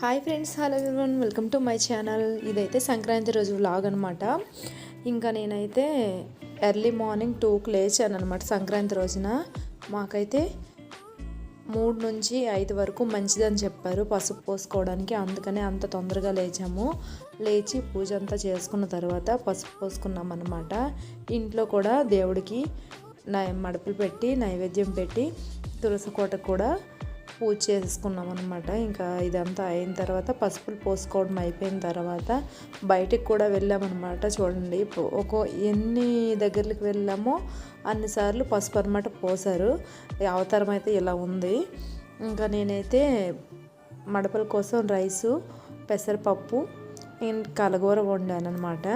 Hi friends, hello everyone, welcome to my channel. ఇదైతే సంక్రాంతి రోజు vlog అనమాట. ఇంకా నేనైతే ఎర్లీ మార్నింగ్ 2కి లేచాను అనమాట. సంక్రాంతి రోజున మాకైతే 3 నుంచి 5 వరకు మంచిదని చెప్పారు పసుపు పోసుకోవడానికి. అందుకనే అంత తొందరగా లేచి పూజ అంతా చేసుకున్న తర్వాత పసుపు పోసుకున్నాం అనమాట. ఇంట్లో కూడా దేవుడికి మడపలు పెట్టి నైవేద్యం పెట్టి తులసి కోట కూడా పూజ చేసుకున్నాం అనమాట. ఇంకా ఇదంతా అయిన తర్వాత పసుపులు పోసుకోవడం అయిపోయిన తర్వాత బయటికి కూడా వెళ్ళామన్నమాట. చూడండి, ఎన్ని దగ్గరికి వెళ్ళామో అన్నిసార్లు పసుపు అనమాట పోసారు. అవతారం అయితే ఇలా ఉంది. ఇంకా నేనైతే మడపల కోసం రైసు, పెసరపప్పు, కలగూర వండాను అనమాట.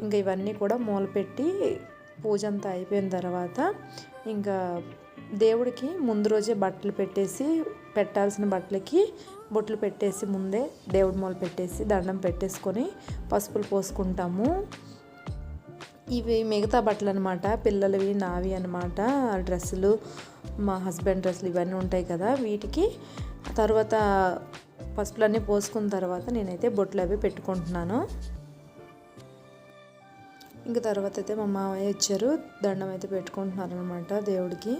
ఇంకా ఇవన్నీ కూడా మూలపెట్టి పూజ అంతా అయిపోయిన తర్వాత ఇంకా దేవుడికి ముందు రోజే బట్టలు పెట్టాల్సిన బట్టలకి బొట్లు పెట్టేసి ముందే దేవుడి మూల పెట్టేసి దండం పెట్టేసుకొని పసుపులు పోసుకుంటాము. ఇవి మిగతా బట్టలు అనమాట, పిల్లలవి నావి అనమాట. డ్రెస్సులు, మా హస్బెండ్ డ్రెస్సులు ఇవన్నీ ఉంటాయి కదా, వీటికి తర్వాత పసుపులన్నీ పోసుకున్న తర్వాత నేనైతే బొట్లు అవి పెట్టుకుంటున్నాను. ఇంకా తర్వాత అయితే మా మామయ్య వచ్చారు, దండం అయితే పెట్టుకుంటున్నారు అనమాట దేవుడికి.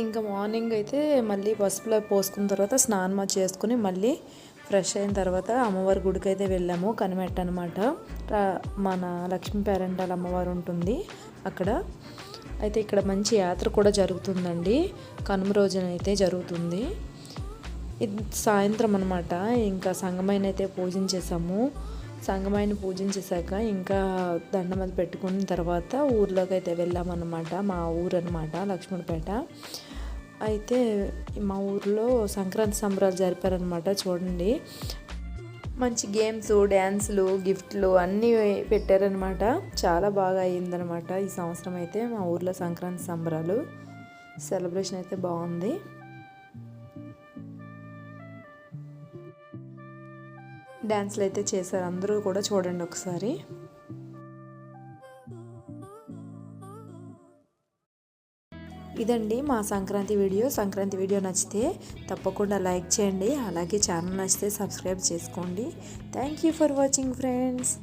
ఇంకా మార్నింగ్ అయితే మళ్ళీ పసుపులో పోసుకున్న తర్వాత స్నానం చేసుకుని మళ్ళీ ఫ్రెష్ అయిన తర్వాత అమ్మవారి గుడికి అయితే వెళ్ళాము. కనిమెట్ట అనమాట, మన లక్ష్మీ పేరెంటాల అమ్మవారు ఉంటుంది అక్కడ. అయితే ఇక్కడ మంచి యాత్ర కూడా జరుగుతుందండి. కనుమ రోజునైతే జరుగుతుంది. ఇది సాయంత్రం అనమాట. ఇంకా సంగమైన అయితే పూజించేసాము. సంగమైన పూజించేసాక ఇంకా దండం అది పెట్టుకున్న తర్వాత ఊర్లోకి అయితే వెళ్ళామన్నమాట. మా ఊరు అనమాట లక్ష్మణపేట. అయితే మా ఊర్లో సంక్రాంతి సంబరాలు జరిపారనమాట. చూడండి, మంచి గేమ్స్, డ్యాన్సులు, గిఫ్ట్లు అన్నీ పెట్టారనమాట. చాలా బాగా అయ్యిందనమాట ఈ సంవత్సరం అయితే మా ఊర్లో సంక్రాంతి సంబరాలు. సెలబ్రేషన్ అయితే బాగుంది. డ్యాన్స్లు అయితే చేశారు, అందరూ కూడా చూడండి ఒకసారి. ఇదండి మా సంక్రాంతి వీడియో నచ్చితే తప్పకుండా లైక్ చేయండి. అలాగే ఛానల్ నచ్చితే సబ్స్క్రైబ్ చేసుకోండి. Thank you for watching friends.